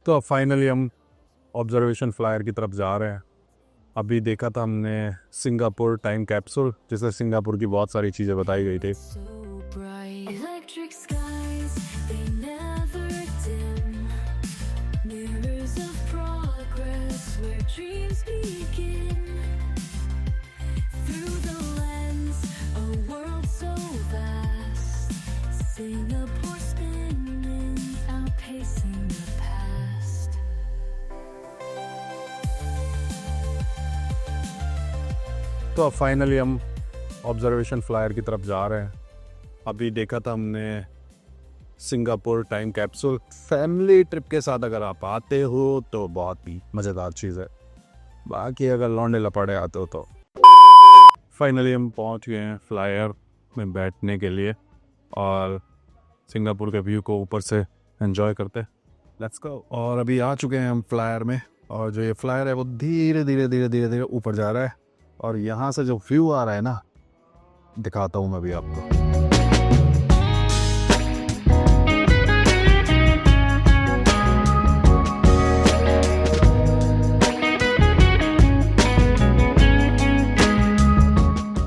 तो अब फाइनली हम ऑब्जर्वेशन फ्लायर की तरफ जा रहे हैं। अभी देखा था हमने सिंगापुर टाइम कैप्सूल, जिससे सिंगापुर की बहुत सारी चीज़ें बताई गई थी। तो अब फाइनली हम ऑब्जर्वेशन फ्लायर की तरफ जा रहे हैं। अभी देखा था हमने Singapore time capsule. Family trip के साथ अगर आप आते हो तो बहुत ही मज़ेदार चीज़ है, बाकी अगर लौंडे लपड़े आते हो तो। फाइनली हम पहुंच गए हैं फ्लायर में बैठने के लिए और सिंगापुर के व्यू को ऊपर से एंजॉय करते। Let's go. और अभी आ चुके हैं हम फ्लायर में, और जो ये फ्लायर है वो धीरे धीरे धीरे धीरे धीरे ऊपर जा रहा है, और यहाँ से जो व्यू आ रहा है ना, दिखाता हूँ मैं अभी आपको।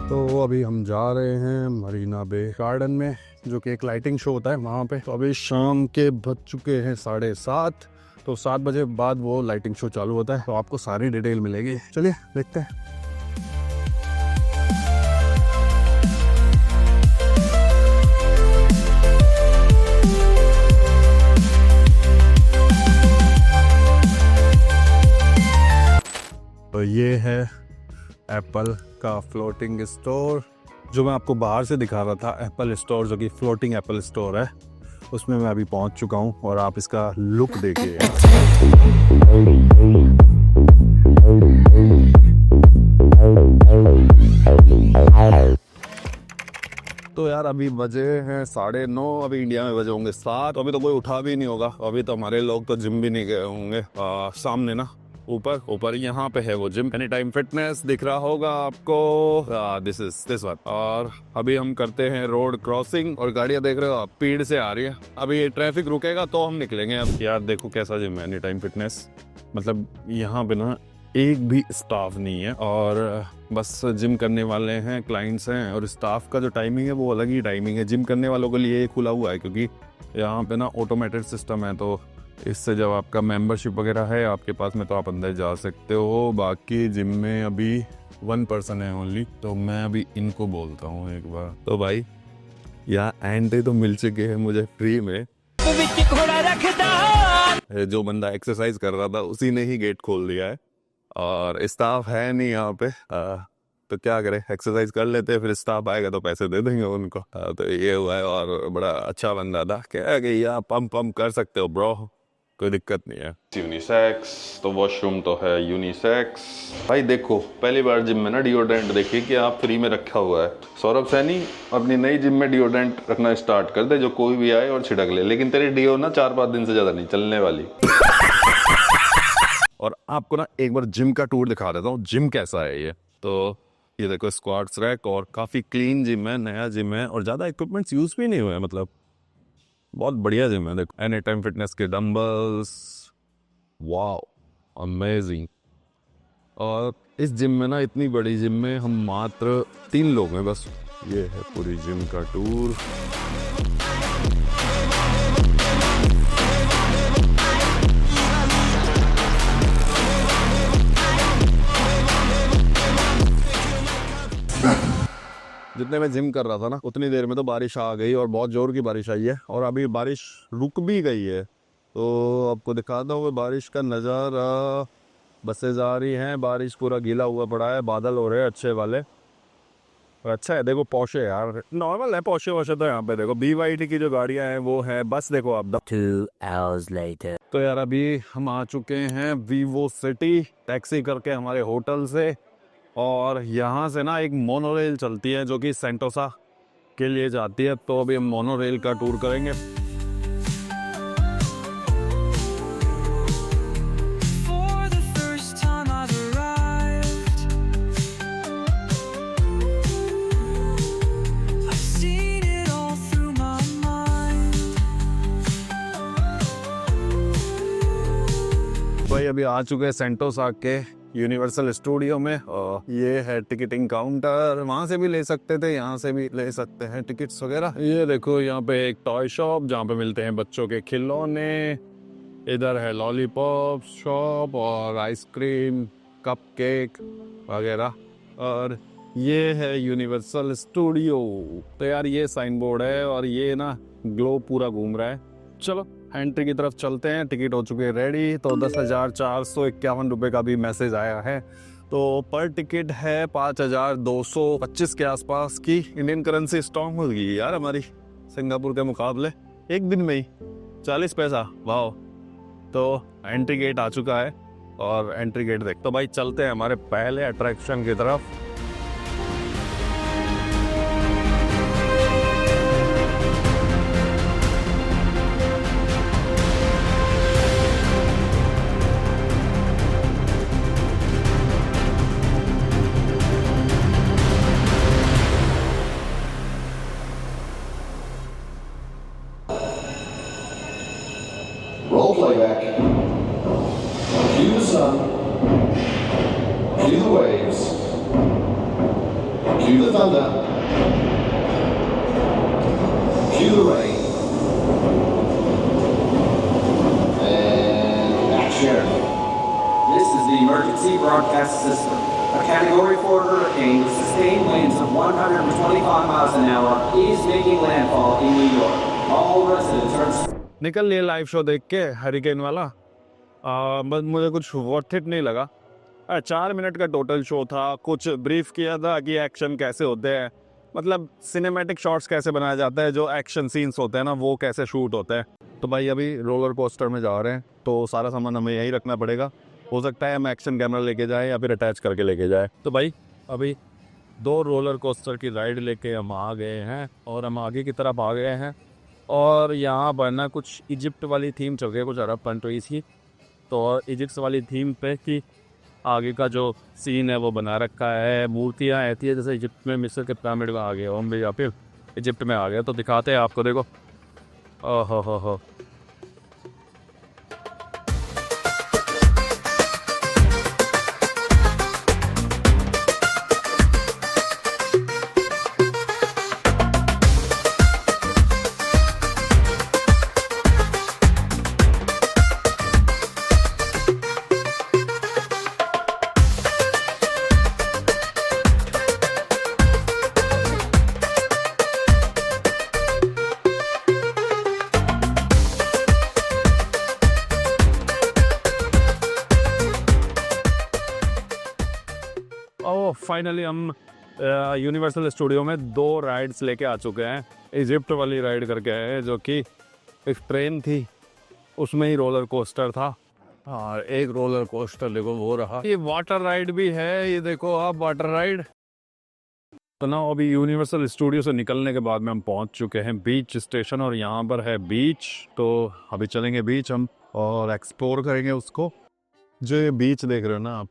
तो अभी हम जा रहे हैं मरीना बे गार्डन में, जो कि एक लाइटिंग शो होता है वहाँ पे। तो अभी शाम के बज चुके हैं 7:30, तो 7 बजे बाद वो लाइटिंग शो चालू होता है, तो आपको सारी डिटेल मिलेगी। चलिए देखते हैं। तो ये है एप्पल का फ्लोटिंग स्टोर, जो मैं आपको बाहर से दिखा रहा था। एप्पल स्टोर जो कि फ्लोटिंग एप्पल स्टोर है, उसमें मैं अभी पहुंच चुका हूं, और आप इसका लुक देखिए। तो यार अभी बजे हैं 9:30, अभी इंडिया में बजे होंगे 7। अभी तो कोई उठा भी नहीं होगा, अभी तो हमारे लोग तो जिम भी नहीं गए होंगे। सामने ना ऊपर यहाँ पे है वो जिम, एनी टाइम फिटनेस दिख रहा होगा आपको। This one. और अभी हम करते हैं रोड क्रॉसिंग, और गाड़ियाँ देख रहे हो आप, स्पीड से आ रही है। अभी ट्रैफिक रुकेगा तो हम निकलेंगे। अब यार देखो कैसा जिम है, एनी टाइम फिटनेस। मतलब यहाँ पे ना एक भी स्टाफ नहीं है, और बस जिम करने वाले हैं, क्लाइंट्स हैं, और स्टाफ का जो टाइमिंग है वो अलग ही टाइमिंग है। जिम करने वालों के लिए खुला हुआ है, क्योंकि यहाँ पे ना ऑटोमेटेड सिस्टम है, तो इससे जब आपका मेंबरशिप वगैरह है आपके पास में तो आप अंदर जा सकते हो। बाकी जिम में अभी 1 पर्सन है ओनली, तो मैं अभी इनको बोलता हूँ एक बार। तो भाई यहाँ एंट्री तो मिल चुके हैं मुझे फ्री में। जो बंदा एक्सरसाइज कर रहा था उसी ने ही गेट खोल दिया है, और स्टाफ है नहीं यहाँ पे। तो क्या करें, एक्सरसाइज कर लेते हैं, फिर स्टाफ आएगा तो पैसे दे देंगे उनको। तो ये हुआ है, और बड़ा अच्छा बंदा था। क्या कि यहाँ पंप कर सकते हो ब्रो, कोई दिक्कत नहीं है। यूनिसेक्स तो वॉशरूम तो है यूनिसेक्स। भाई देखो, पहली बार जिम में ना डिओड्रेंट देखिए कि आप फ्री में रखा हुआ है। सौरभ सैनी अपनी नई जिम में डिओड्रेंट रखना स्टार्ट कर दे, जो कोई भी आए और छिड़क ले, लेकिन तेरी डिओ ना 4-5 दिन से ज्यादा नहीं चलने वाली। और आपको ना एक बार जिम का टूर दिखा देता हूँ, जिम कैसा है ये। तो ये देखो स्क्वाट्स रैक, और काफी क्लीन जिम है, नया जिम है, और ज्यादा इक्विपमेंट्स यूज भी नहीं हुए हैं। मतलब बहुत बढ़िया जिम है। देखो एनी टाइम फिटनेस के डंबल्स, वाओ अमेजिंग। और इस जिम में ना, इतनी बड़ी जिम में हम मात्र 3 लोग हैं बस। ये है पूरी जिम का टूर। जितने मैं जिम कर रहा था ना, उतनी देर में तो बारिश आ गई, और बहुत जोर की बारिश आई है, और अभी बारिश रुक भी गई है। तो आपको दिखाता हूँ बारिश का नज़ारा। बसें जा रही हैं, बारिश पूरा गीला हुआ पड़ा है, बादल हो रहे हैं अच्छे वाले। और अच्छा है, देखो पोर्शे यार, नॉर्मल है पोर्शे वोर्शे। तो यहाँ पे देखो BYD की जो गाड़ियाँ हैं वो है, बस देखो आप 2 hours later. तो यार अभी हम आ चुके हैं वीवो सिटी, टैक्सी करके हमारे होटल से। और यहाँ से ना एक मोनोरेल चलती है जो कि सेंटोसा के लिए जाती है, तो अभी हम मोनोरेल का टूर करेंगे। भाई अभी आ चुके हैं सेंटोसा के यूनिवर्सल स्टूडियो में और ये है टिकटिंग काउंटर। वहां से भी ले सकते थे, यहाँ से भी ले सकते हैं टिकट्स वगैरह। ये देखो यहाँ पे एक टॉय शॉप जहाँ पे मिलते हैं बच्चों के खिलौने। इधर है लॉलीपॉप शॉप और आइसक्रीम, कपकेक वगैरह। और ये है यूनिवर्सल स्टूडियो। तो यार ये साइन बोर्ड है और ये ना ग्लोब पूरा घूम रहा है। चलो एंट्री की तरफ चलते हैं। टिकट हो चुके हैं रेडी। तो 10,451 रुपये का भी मैसेज आया है। तो पर टिकट है 5,225 के आसपास की। इंडियन करेंसी स्ट्रॉन्ग हो गई यार हमारी सिंगापुर के मुकाबले, एक दिन में ही 40 पैसा। वाह। तो एंट्री गेट आ चुका है और एंट्री गेट देख। तो भाई चलते हैं हमारे पहले अट्रैक्शन की तरफ। Roll playback. Cue the sun. Cue the waves. Cue the thunder. Cue the rain. And action. This is the emergency broadcast system. A Category 4 hurricane with sustained winds of 125 miles an hour is making landfall in New York. All residents are निकल लिए live show देख के hurricane वाला। बस मुझे कुछ worth it नहीं लगा। 4 मिनट का टोटल शो था। कुछ ब्रीफ किया था कि एक्शन कैसे होते हैं, मतलब सिनेमैटिक शॉट्स कैसे बनाया जाता है, जो एक्शन सीन्स होते हैं ना वो कैसे शूट होते हैं। तो भाई अभी रोलर कोस्टर में जा रहे हैं तो सारा सामान हमें यहीं रखना पड़ेगा। हो सकता है हम एक्शन कैमरा लेके जाएँ या फिर अटैच करके लेके जाए। तो भाई अभी 2 रोलर कोस्टर की राइड लेके हम आ गए हैं और हम आगे की तरफ आ गए हैं। और यहाँ पर ना कुछ इजिप्ट वाली थीम चल रही है, कुछ अरब कंट्रीज़ की। तो इजिप्ट वाली थीम पे कि आगे का जो सीन है वो बना रखा है। मूर्तियाँ ऐसी है जैसे इजिप्ट में मिस्र के पिरामिड में आ गए हम भी, या फिर इजिप्ट में आ गए। तो दिखाते हैं आपको, देखो। ओहो हो। फाइनली हम यूनिवर्सल स्टूडियो में 2 राइड्स लेके आ चुके हैं। इजिप्ट वाली राइड करके है जो कि एक ट्रेन थी, उसमें ही रोलर कोस्टर था। और एक रोलर कोस्टर देखो वो रहा। ये वाटर राइड भी है, ये देखो आप, वाटर राइड। तो ना अभी यूनिवर्सल स्टूडियो से निकलने के बाद में हम पहुंच चुके हैं बीच स्टेशन और यहाँ पर है बीच। तो अभी चलेंगे बीच हम और एक्सप्लोर करेंगे उसको। जो ये बीच देख रहे हो ना आप,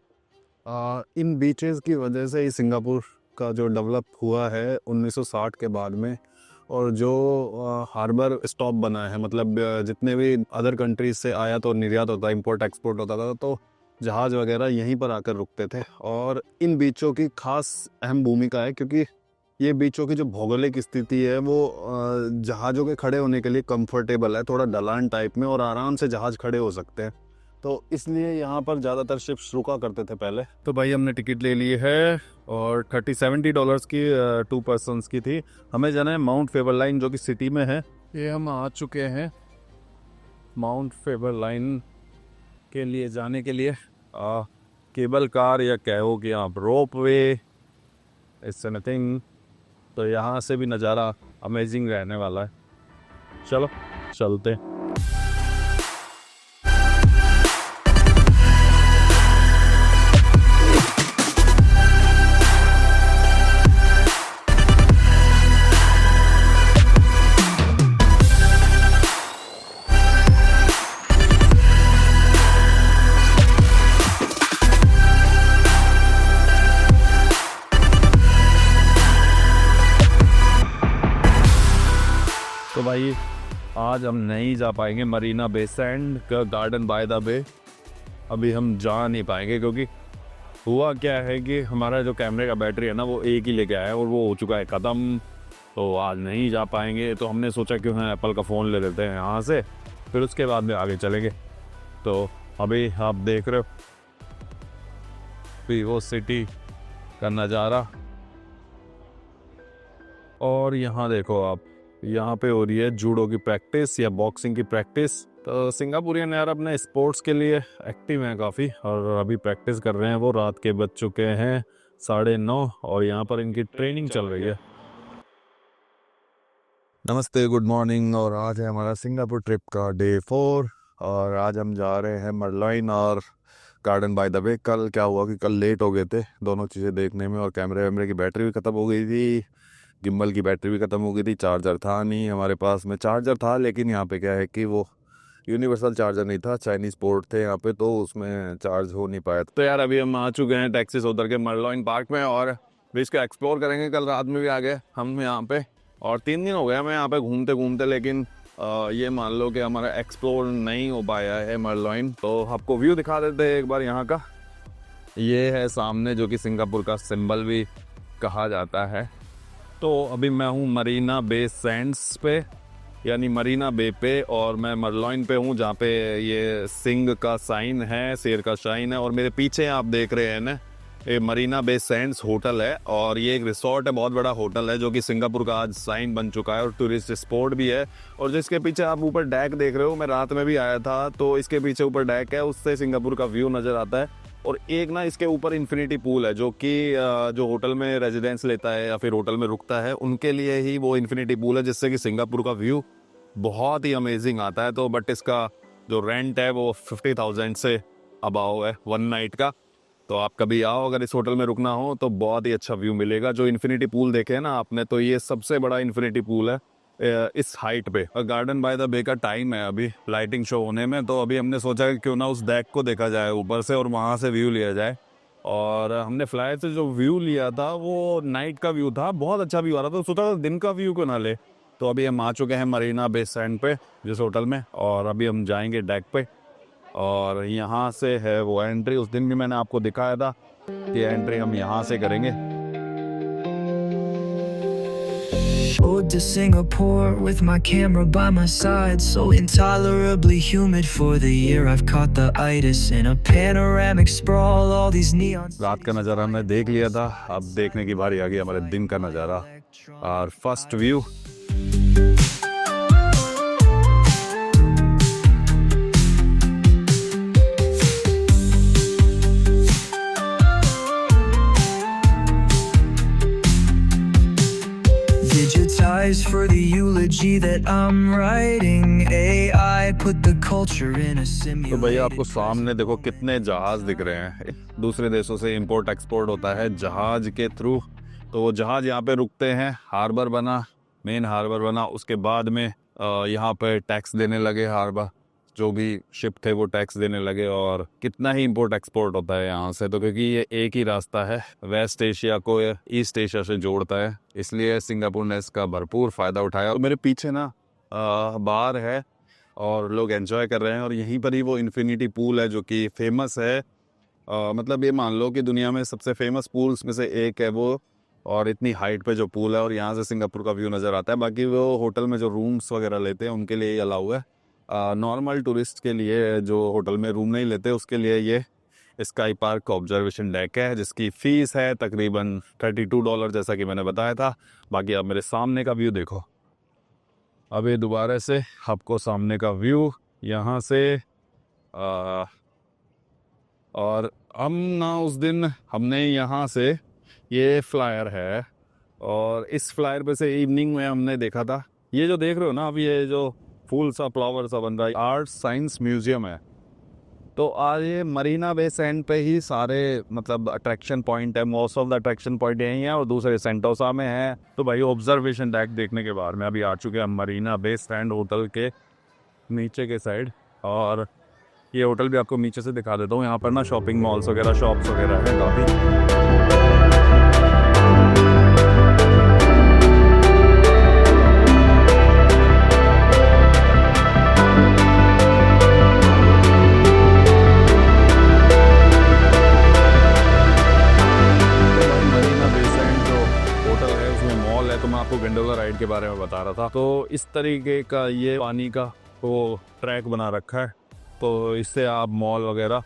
इन बीचेस की वजह से ही सिंगापुर का जो डेवलप हुआ है 1960 के बाद में। और जो हार्बर स्टॉप बना है, मतलब जितने भी अदर कंट्रीज से आया तो निर्यात होता, इंपोर्ट एक्सपोर्ट होता था, तो जहाज़ वगैरह यहीं पर आकर रुकते थे। और इन बीचों की खास अहम भूमिका है क्योंकि ये बीचों की जो भौगोलिक स्थिति है वो जहाज़ों के खड़े होने के लिए कंफर्टेबल है, थोड़ा ढलान टाइप में, और आराम से जहाज़ खड़े हो सकते हैं। तो इसलिए यहाँ पर ज़्यादातर शिप्स रुका करते थे पहले। तो भाई हमने टिकट ले ली है और $70 की 2 पर्सन्स की थी। हमें जाना है माउंट फेबर लाइन जो कि सिटी में है। ये हम आ चुके हैं माउंट फेबर लाइन के लिए जाने के लिए। केबल कार या कहो कि आप रोप वे, इट्स नथिंग। तो यहाँ से भी नज़ारा अमेजिंग रहने वाला है। चलो चलते हैं। तो भाई आज हम नहीं जा पाएंगे मरीना बे सैंड, गार्डन बाय द बे, अभी हम जा नहीं पाएंगे, क्योंकि हुआ क्या है कि हमारा जो कैमरे का बैटरी है ना वो एक ही लेके आया है और वो हो चुका है ख़त्म, तो आज नहीं जा पाएंगे। तो हमने सोचा क्यों ना एप्पल का फ़ोन ले लेते हैं यहाँ से, फिर उसके बाद में आगे चलेंगे। तो अभी आप देख रहे हो वीवो सिटी का नज़ारा, और यहाँ देखो आप, यहाँ पे हो रही है जूडो की प्रैक्टिस या बॉक्सिंग की प्रैक्टिस। तो सिंगापुरियन यार अपने स्पोर्ट्स के लिए एक्टिव हैं काफ़ी, और अभी प्रैक्टिस कर रहे हैं वो। रात के बज चुके हैं 9:30 और यहाँ पर इनकी ट्रेनिंग चल रही है। नमस्ते, गुड मॉर्निंग। और आज है हमारा सिंगापुर ट्रिप का डे 4 और आज हम जा रहे हैं मर्लाइन और गार्डन बाय द वे। कल क्या हुआ कि कल लेट हो गए थे दोनों चीज़ें देखने में, और कैमरे वैमरे की बैटरी भी ख़त्म हो गई थी, गिम्बल की बैटरी भी ख़त्म हो गई थी, चार्जर था नहीं हमारे पास में। चार्जर था लेकिन यहाँ पे क्या है कि वो यूनिवर्सल चार्जर नहीं था, चाइनीज़ पोर्ट थे यहाँ पे, तो उसमें चार्ज हो नहीं पाया। तो यार अभी हम आ चुके हैं टैक्सी से उतर के मर्लाइन पार्क में, और भी इसको एक्सप्लोर करेंगे। कल रात में भी आ गए हम यहाँ पे, और 3 दिन हो गए हमें यहाँ पे घूमते घूमते, लेकिन ये मान लो कि हमारा एक्सप्लोर नहीं हो पाया है मर्लाइन। तो आपको व्यू दिखा देते हैं एक बार यहाँ का। ये है सामने, जो कि सिंगापुर का सिंबल भी कहा जाता है। तो अभी मैं हूँ मरीना बे सैंड्स पे, यानी मरीना बे पे, और मैं मर्लाइन पे हूँ जहाँ पे ये सिंह का साइन है, शेर का साइन है। और मेरे पीछे आप देख रहे हैं ना, ये मरीना बे सैंड्स होटल है, और ये एक रिसोर्ट है, बहुत बड़ा होटल है, जो कि सिंगापुर का आज साइन बन चुका है और टूरिस्ट स्पॉट भी है। और जिसके पीछे आप ऊपर डेक देख रहे हो, मैं रात में भी आया था, तो इसके पीछे ऊपर डेक है, उससे सिंगापुर का व्यू नज़र आता है। और एक ना इसके ऊपर इन्फिनिटी पूल है, जो कि जो होटल में रेजिडेंस लेता है या फिर होटल में रुकता है उनके लिए ही वो इन्फिनिटी पूल है, जिससे कि सिंगापुर का व्यू बहुत ही अमेजिंग आता है। तो बट इसका जो रेंट है वो 50,000 से अबाव है 1 नाइट का। तो आप कभी आओ, अगर इस होटल में रुकना हो तो बहुत ही अच्छा व्यू मिलेगा। जो इन्फिनिटी पूल देखे है ना आपने, तो ये सबसे बड़ा इन्फिनिटी पूल है इस हाइट पे। और गार्डन बाय द बे का टाइम है अभी लाइटिंग शो होने में, तो अभी हमने सोचा कि क्यों ना उस डेक को देखा जाए ऊपर से और वहाँ से व्यू लिया जाए। और हमने फ्लाइट से जो व्यू लिया था वो नाइट का व्यू था, बहुत अच्छा व्यू आ रहा था, तो सोचा दिन का व्यू क्यों ना ले। तो अभी हम आ चुके हैं मरीना बे सैंड पे जिस होटल में, और अभी हम जाएंगे डेक पे, और यहाँ से है वो एंट्री। उस दिन भी मैंने आपको दिखाया था कि एंट्री हम यहाँ से करेंगे। Ode to Singapore with my camera by my side, so intolerably humid for the year I've caught the itis in a panoramic sprawl, all these neons. रात का नज़ारा हमने देख लिया था, अब देखने की बारी आ गई हमारे दिन का नज़ारा और first view. Digitized for the eulogy that I'm writing. AI put the culture in a simulated. तो भैया आपको सामने देखो कितने जहाज दिख रहे हैं। दूसरे देशों से इंपोर्ट एक्सपोर्ट होता है जहाज के थ्रू, तो वो जहाज यहाँ पे रुकते हैं। हार्बर बना, मेन हार्बर बना, उसके बाद में यहाँ पे टैक्स देने लगे, हार्बर जो भी शिप थे वो टैक्स देने लगे। और कितना ही इंपोर्ट एक्सपोर्ट होता है यहाँ से, तो क्योंकि ये एक ही रास्ता है वेस्ट एशिया को ईस्ट एशिया से जोड़ता है, इसलिए सिंगापुर ने इसका भरपूर फ़ायदा उठाया। और मेरे पीछे ना बार है और लोग एंजॉय कर रहे हैं, और यहीं पर ही वो इन्फिनिटी पूल है जो कि फेमस है। मतलब ये मान लो कि दुनिया में सबसे फेमस पूल्स में से एक है वो, और इतनी हाइट पे जो पूल है, और यहाँ से सिंगापुर का व्यू नज़र आता है। बाकी वो होटल में जो रूम्स वगैरह लेते हैं उनके लिए अलाउ है, नॉर्मल टूरिस्ट के लिए जो होटल में रूम नहीं लेते उसके लिए ये स्काई पार्क ऑब्जर्वेशन डेक है, जिसकी फ़ीस है तकरीबन $32 जैसा कि मैंने बताया था। बाकी आप मेरे सामने का व्यू देखो, अभी दोबारा से आपको सामने का व्यू यहाँ से। और हम ना उस दिन हमने यहाँ से ये फ्लायर है, और इस फ्लायर पे से इवनिंग में हमने देखा था, ये जो देख रहे हो ना अब ये जो फूल सा फ्लावर सा बन रहा है, आर्ट साइंस म्यूजियम है। तो आज ये मरीना बे सैंड पे ही सारे मतलब अट्रैक्शन पॉइंट है, most of the attraction point यहीं है, और दूसरे सेंटोसा में है। तो भाई ऑब्जर्वेशन डेक देखने के बाद में अभी आ चुके हैं मरीना बे सैंड होटल के नीचे के साइड, और ये होटल भी आपको नीचे से दिखा देता हूँ। यहाँ पर ना शॉपिंग मॉल्स वगैरह, शॉप्स वगैरह है काफ़ी। राइड के बारे में बता रहा था। तो इस तरीके का ये पानी का वो ट्रैक बना रखा है, तो इससे आप मॉल वगैरह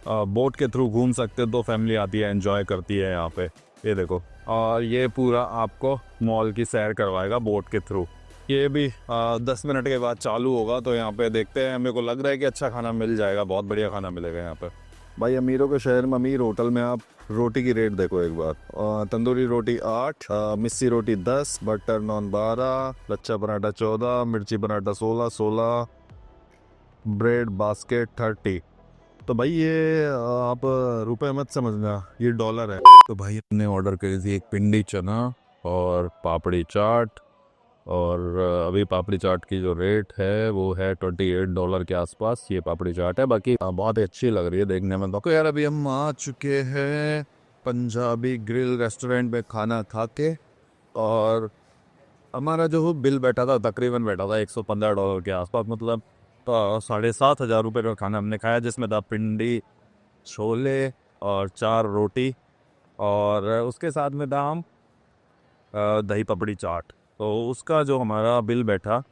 बोट के थ्रू घूम सकते हो। तो फैमिली आती है, एंजॉय करती है यहाँ पे, ये देखो। और ये पूरा आपको मॉल की सैर करवाएगा बोट के थ्रू। ये भी 10 मिनट के बाद चालू होगा, तो यहाँ पे देखते हैं। मेरे को लग रहा है कि अच्छा खाना मिल जाएगा, बहुत बढ़िया खाना मिलेगा यहाँ पे। भाई अमीरों के शहर में अमीर होटल में आप रोटी की रेट देखो एक बार। तंदूरी रोटी 8, मिस्सी रोटी 10, बटर नॉन 12, लच्छा पराठा 14, मिर्ची पराठा 16, ब्रेड बास्केट 30। तो भाई ये आप रुपए मत समझना, ये डॉलर है। तो भाई अपने ऑर्डर करी थी एक पिंडी चना और पापड़ी चाट, और अभी पापड़ी चाट की जो रेट है वो है $28 के आसपास ये पापड़ी चाट है। बाकी बहुत ही अच्छी लग रही है देखने में। तो यार अभी हम आ चुके हैं पंजाबी ग्रिल रेस्टोरेंट में खाना खा के, और हमारा जो बिल बैठा था तकरीबन बैठा था $115 के आसपास, मतलब 7,500 रुपये का खाना हमने खाया, जिसमें था पिंडी, छोले और 4 रोटी, और उसके साथ में था हम दही पपड़ी चाट। तो उसका जो हमारा बिल बैठा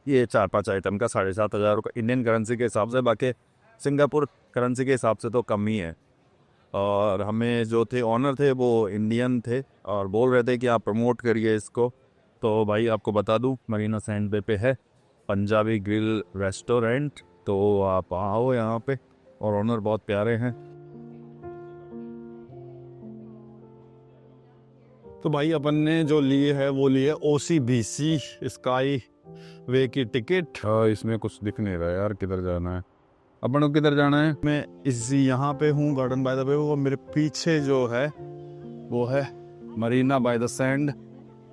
ये 4-5 आइटम का 7,500 रुपये इंडियन करेंसी के हिसाब से। बाकी सिंगापुर करेंसी के हिसाब से तो कम ही है। और हमें जो थे ऑनर थे वो इंडियन थे, और बोल रहे थे कि आप प्रमोट करिए इसको। तो भाई आपको बता दूं, मरीना सैंड पे है पंजाबी ग्रिल रेस्टोरेंट, तो आप आओ यहाँ पे, और ऑनर बहुत प्यारे हैं। तो भाई अपन ने जो लिए है वो लिए OCBC स्काई वे की टिकट। इसमें कुछ दिख नहीं रहा यार, किधर जाना है अपन को, किधर जाना है। मैं इस यहाँ पे हूँ गार्डन बाय द वे, वो मेरे पीछे जो है वो है मरीना बाय द सैंड,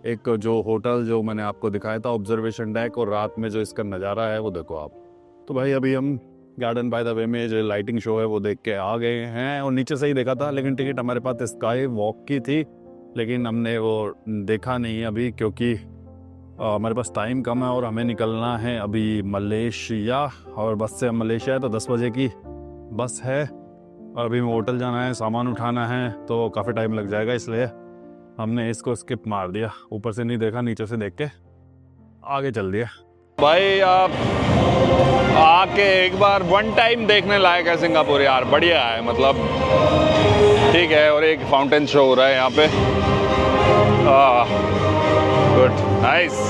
एक जो होटल जो मैंने आपको दिखाया था ऑब्जर्वेशन डेक, और रात में जो इसका नज़ारा है वो देखो आप। तो भाई अभी हम गार्डन बाय द वे में जो लाइटिंग शो है वो देख के आ गए हैं, और नीचे से ही देखा था, लेकिन टिकट हमारे पास स्काई वॉक की थी, लेकिन हमने वो देखा नहीं अभी, क्योंकि हमारे पास टाइम कम है और हमें निकलना है अभी मलेशिया, और बस से हम मलेशिया है तो 10 बजे की बस है, और अभी होटल जाना है, सामान उठाना है, तो काफ़ी टाइम लग जाएगा, इसलिए हमने इसको स्किप मार दिया। ऊपर से नहीं देखा, नीचे से देख के आगे चल दिया। भाई आप आके एक बार वन टाइम देखने लायक है सिंगापुर यार, बढ़िया है, मतलब ठीक है। और एक फाउंटेन शो हो रहा है यहाँ पे, गुड, नाइस।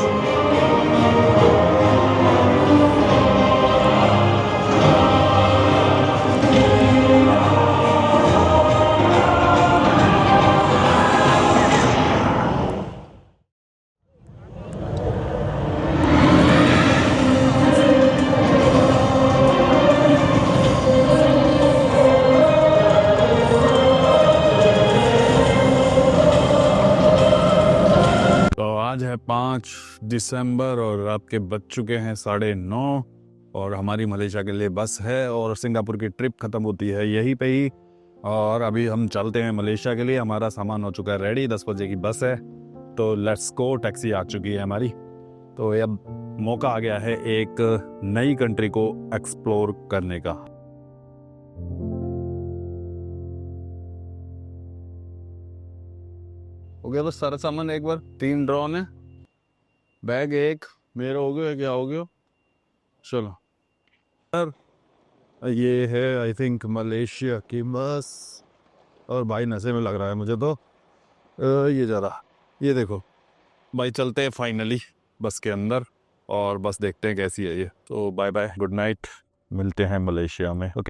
आज है 5 दिसंबर और रात के बज चुके हैं 9:30, और हमारी मलेशिया के लिए बस है, और सिंगापुर की ट्रिप ख़त्म होती है यहीं पे ही, और अभी हम चलते हैं मलेशिया के लिए। हमारा सामान हो चुका है रेडी, 10 बजे की बस है, तो लेट्स गो। टैक्सी आ चुकी है हमारी, तो अब मौका आ गया है एक नई कंट्री को एक्सप्लोर करने का। हो गया बस सारा सामान एक बार, 3 ड्रॉन है, बैग एक मेरा हो गया, क्या हो गया, चलो सर। ये है आई थिंक मलेशिया की बस, और भाई नशे में लग रहा है मुझे तो ये जरा, ये देखो भाई। चलते हैं फाइनली बस के अंदर, और बस देखते हैं कैसी है ये। तो बाय बाय, गुड नाइट, मिलते हैं मलेशिया में। ओके।